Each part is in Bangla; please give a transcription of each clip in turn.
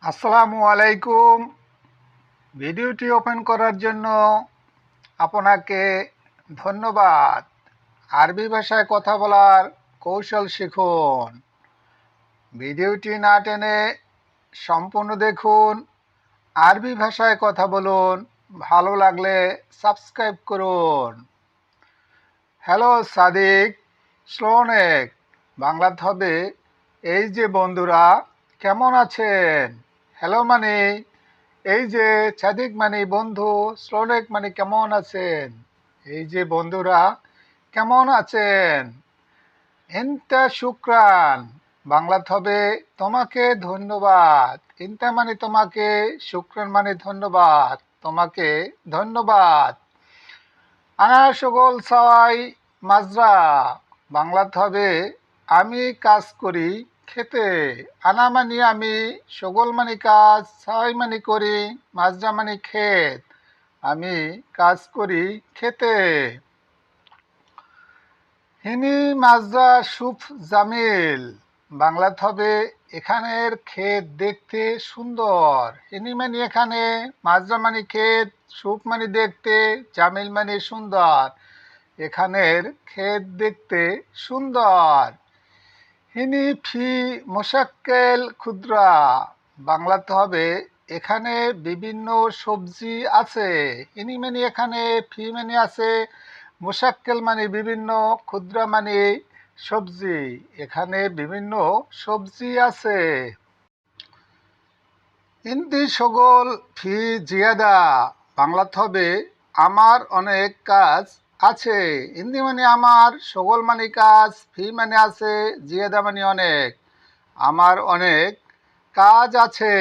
আসসালামু আলাইকুম। ভিডিওটি ওপেন করার জন্য আপনাকে ধন্যবাদ। আরবি ভাষায় কথা বলার কৌশল শিখুন। ভিডিওটি না টেনে সম্পূর্ণ দেখুন। আরবি ভাষায় কথা বলুন। ভালো লাগলে সাবস্ক্রাইব করুন। হ্যালো সাদিক, শ্লোনেক। বাংলাতে হবে এই যে বন্ধুরা কেমন আছেন। হ্যালো মানে এই যে, সাদিক মানে বন্ধু, শ্লোনেক মানে কেমন আছেন। এই যে বন্ধুরা কেমন আছেন। ইনতা শুক্রান বাংলাতে হবে তোমাকে ধন্যবাদ। ইনতা মানে তোমাকে, শুক্রান মানে ধন্যবাদ, তোমাকে ধন্যবাদ। আনা সগোল সাওয়াই মাজরা বাংলাতে হবে আমি কাজ করি খেতে। আনা মানে আমি, সগোল মানে কাজ, সাওয়াই মানে করি, মাজরা মানে ক্ষেত। আমি কাজ করি খেতে। হিনি মাজরা সুফ জামিল বাংলাতে হবে এখানের ক্ষেত দেখতে সুন্দর। হিনি মানে এখানে, মাজরা মানে ক্ষেত, সুফ মানে দেখতে, জামিল মানে সুন্দর। এখানের ক্ষেত দেখতে সুন্দর। হিনি ফি মোশাক্কেল ক্ষুদ্রা বাংলাতে হবে এখানে বিভিন্ন সবজি আছে। হিনি মানে এখানে, ফি মানে আছে, মোশাক্কেল মানে বিভিন্ন, ক্ষুদ্রা মানে সবজি। এখানে বিভিন্ন সবজি আছে। ইন্দি সগোল ফি জিয়াদা বাংলাতে হবে আমার অনেক কাজ আছে। ইন্দি মানে আমার, সগোল মানে কাজ, ফি মানে আছে, জিয়াদা মানে অনেক। আমার অনেক কাজ আছে।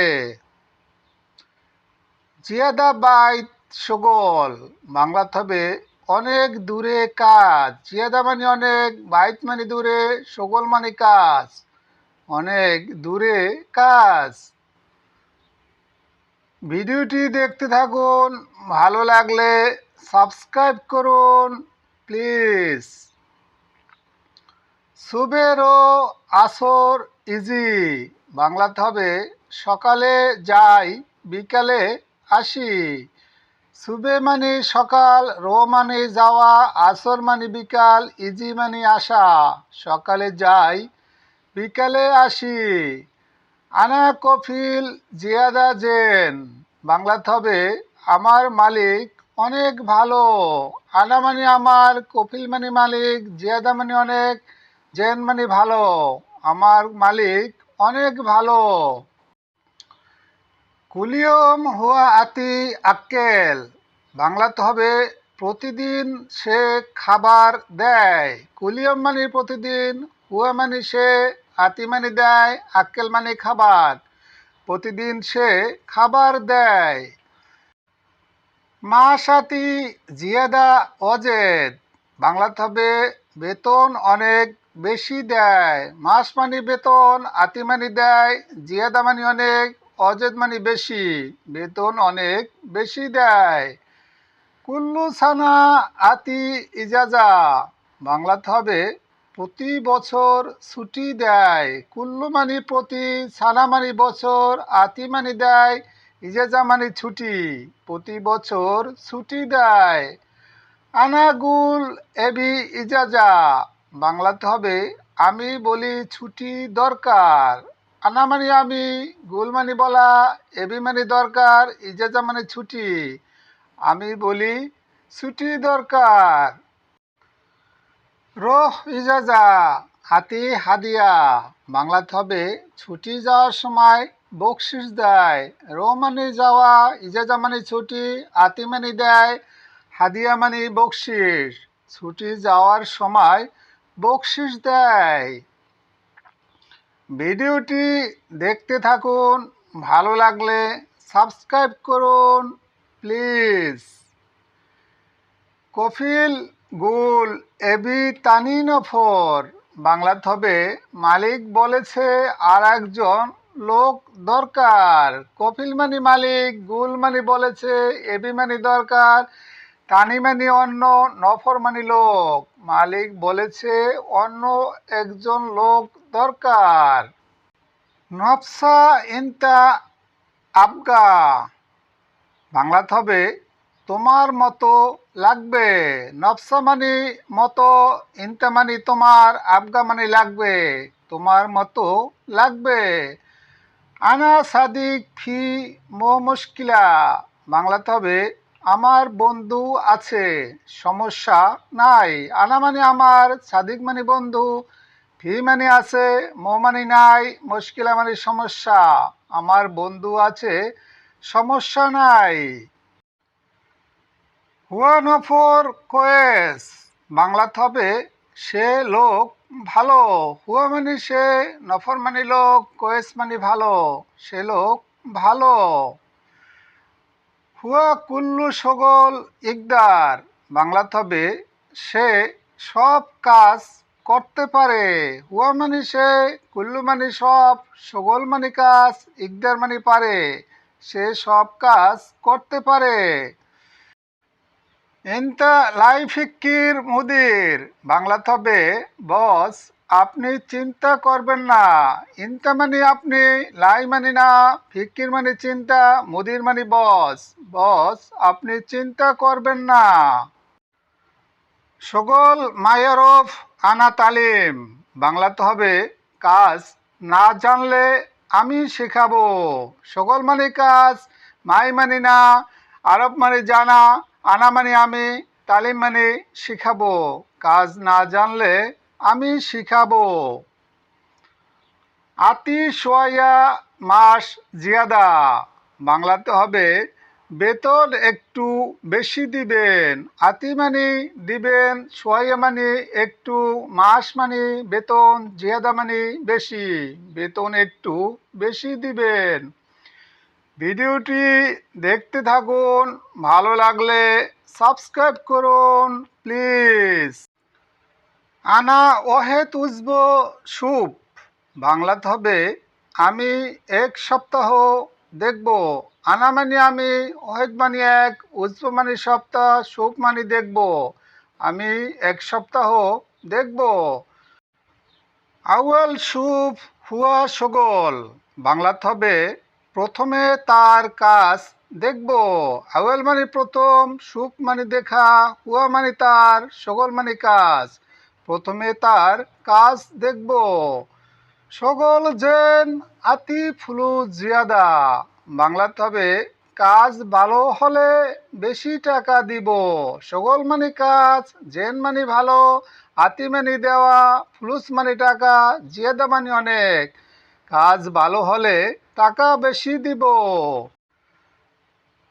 জিয়াদা বাইত সগোল বাংলাতে হবে অনেক দূরে কাজ। জিয়াদা মানে অনেক, বাইত মানে দূরে, সগোল মানে কাজ। অনেক দূরে কাজ। ভিডিওটি দেখতে থাকুন। ভালো লাগলে সাবস্ক্রাইব করুন প্লিজ। সুবের ও আসর ইজি বাংলাতে হবে সকালে যাই বিকালে আসি। সুবে মানে সকাল, রো মানে যাওয়া, আসর মানে বিকাল, ইজি মানে আসা। সকালে যাই বিকালে আসি। আনা কফিল জিয়াদা জেন বাংলাতে হবে আমার মালিক অনেক ভালো। আনা মানে আমার, কফিল মানে মালিক, জিয়াদা মানে অনেক, জেন মানে ভালো। আমার মালিক অনেক ভালো। কুলিয়ম হুয়া আতি আক্কেল বাংলাতে হবে প্রতিদিন সে খাবার দেয়। কুলিয়ম মানে প্রতিদিন, হুয়া মানে সে, আতি মানে দেয়, আক্কেল মানে খাবার। প্রতিদিন সে খাবার দেয়। মাসাতি জিয়াদা অজেদ বাংলাতে হবে বেতন অনেক বেশি দেয়। মাস মানে বেতন, আতি মানে দেয়, জিয়াদা মানে অনেক, অজেদ মানে বেশি। বেতন অনেক বেশি দেয়। কুল্লু সানা আতি ইজাজা বাংলাতে হবে প্রতি বছর ছুটি দেয়। কুল্লু মানে প্রতি, সানা মানে বছর, আতি মানে দেয়, ইজাজা মানে ছুটি। প্রতি বছর ছুটি দেয়। আনাগুল এবি ইজাজা বাংলাতে হবে আমি বলি ছুটি দরকার। আনা মানে আমি, গুল মানে বলা, এবি মানে দরকার, ইজাজা মানে ছুটি। আমি বলি ছুটি দরকার। রোহ ইজাজা হাতি হাদিয়া বাংলাতে হবে ছুটি যাওয়ার সময় বকশিস দেয়। রো মানে যাওয়া, ইজাজা মানে ছুটি, আতি মানে দেয়, হাদিয়া মানে বকশিস। ছুটি যাওয়ার সময় বকশিস দেয়। ভিডিওটি দেখতে থাকুন। ভালো লাগলে সাবস্ক্রাইব করুন প্লিজ। কফিল গুল এবি তানিনফর বাংলাতে হবে মালিক বলেছে আর একজন লোক দরকার। কফিল মানে মালিক, গুল মানে বলেছে, এবি মানে দরকার, তানি মানে অন্য, নফর মানে লোক। মালিক বলেছে অন্য একজন লোক দরকার। নফসা ইনতা আবগা। বাংলাতে হবে তোমার মতো লাগবে। নফসা মানে মতো, ইনতা মানে তোমার, আবগা মানে লাগবে, তোমার মতো লাগবে। আনা সাদিক ফি মো মুশকিলা। বাংলাতে হবে আমার বন্ধু আছে, সমস্যা নাই। আনা মানে আমার, সাদিক মানে বন্ধু, ফি মানে আছে, মো মানে নাই, মুশকিলা মানে সমস্যা। আমার বন্ধু আছে, সমস্যা নাই। হুয়া নফর কোয়েস। বাংলাতে হবে সে লোক ভালো। হুয়া মানে সে, নফর মানে লোক, কোয়েস মানে ভালো, সে লোক ভালো। হুয়া কুল্লু সগল ইকদার। বাংলাতে হবে সে সব কাজ করতে পারে। হুয়া মানে সে, কুল্লু মানে সব, সগল মানে কাজ, ইকদার মানে পারে, সে সব কাজ করতে পারে। ইনতা লাই ফিক্কির মুদির। বাংলাতে হবে বস আপনি চিন্তা করবেন না। ইনতা মানে আপনি, লাই মানে না, ফিক্কির মানে চিন্তা, মুদির মানে বস, বস আপনি চিন্তা করবেন না। সকল মায়ারফ আনা তালিম। বাংলাতে হবে কাজ না জানলে আমি শেখাবো। সকল মানে কাজ, মাই মানে না, আরব মানে জানা, আনা মানে আমি, তালিম মানে শিখাবো। কাজ না জানলে আমি শিখাবো। আতি সোয়া মাস জিয়াদা। বাংলাতে হবে বেতন একটু বেশি দিবেন। আতি মানে দিবেন, সোয়া মানে একটু, মাস মানে বেতন, জিয়াদা মানে বেশি, বেতন একটু বেশি দিবেন। ভিডিওটি দেখতে থাকুন, ভালো লাগলে সাবস্ক্রাইব করুন প্লিজ। আনা ওহেদ উজবো সুপ। বাংলাতে হবে আমি এক সপ্তাহ দেখব। আনা মানে আমি, ওহেদ মানে এক, উজবো মানে সপ্তাহ, সুপ মানে দেখব। আমি এক সপ্তাহ দেখব। আউয়াল সুপ হুয়া সগল। বাংলাতে হবে প্রথমে তার কাজ দেখব। আউয়াল মানে প্রথম, সুপ মানে দেখা, হুয়া মানে তার, সগল মানে কাজ। প্রথমে তার কাজ দেখব। সগল জেন আতি ফুলু জিয়াদা। বাংলাতে হবে কাজ ভালো হলে বেশি টাকা দিব। সগল মানে কাজ, জেন মানে ভালো, আতি মানে দেওয়া, ফুলুস মানে টাকা, জিয়াদা মানে অনেক। কাজ ভালো হলে টাকা বেশি দিব।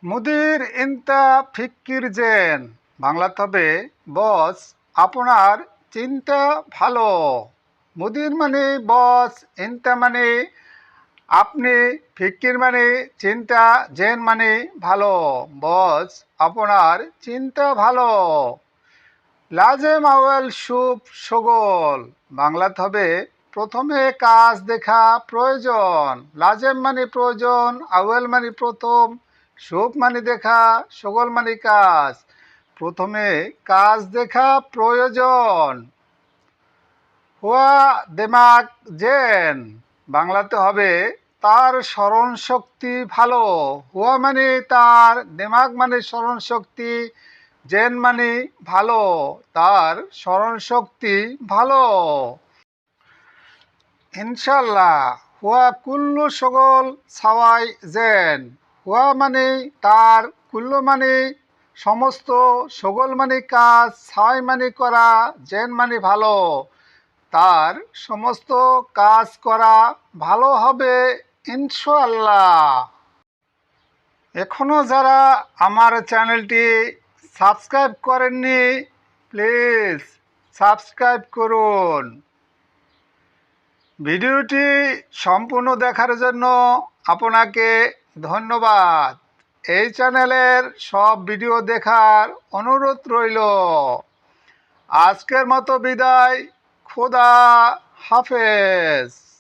মুদির ইনতা ফিক্কির জেন। বাংলাতে হবে বস আপনার চিন্তা ভালো। মুদির মানে বস, ইনতা মানে আপনি, ফিক্কির মানে চিন্তা, জেন মানে ভালো, বস আপনার চিন্তা ভালো। লাজেম আওয়াল সুপ সগল। বাংলাতে হবে প্রথমে কাজ দেখা প্রয়োজন। লাজেম মানে প্রয়োজন, আওয়াল মানে প্রথম, সুপ মানে দেখা, সগল মানে কাজ। প্রথমে কাজ দেখা প্রয়োজন। হুয়া দেমাগ জেন। বাংলাতে হবে তার স্মরণ শক্তি ভালো। হুয়া মানে তার, দেমাগ মানে স্মরণ শক্তি, জেন মানে ভালো, তার স্মরণ শক্তি ভালো। ইনশাল্লাহ হুয়া কুল্লু সগল সাওয়াই জেন। হুয়া মানে তার, কুল্লু মানে সমস্ত, সগল মানে কাজ, সাওয়াই মানে করা, জেন মানে ভালো, তার সমস্ত কাজ করা ভালো হবে ইনশাআল্লাহ। এখনও যারা আমার চ্যানেলটি সাবস্ক্রাইব করেননি প্লিজ সাবস্ক্রাইব করুন। ভিডিওটি সম্পূর্ণ দেখার জন্য আপনাকে ধন্যবাদ। এই চ্যানেলের সব ভিডিও দেখার অনুরোধ রইল। আজকের মতো বিদায়, খোদা হাফেজ।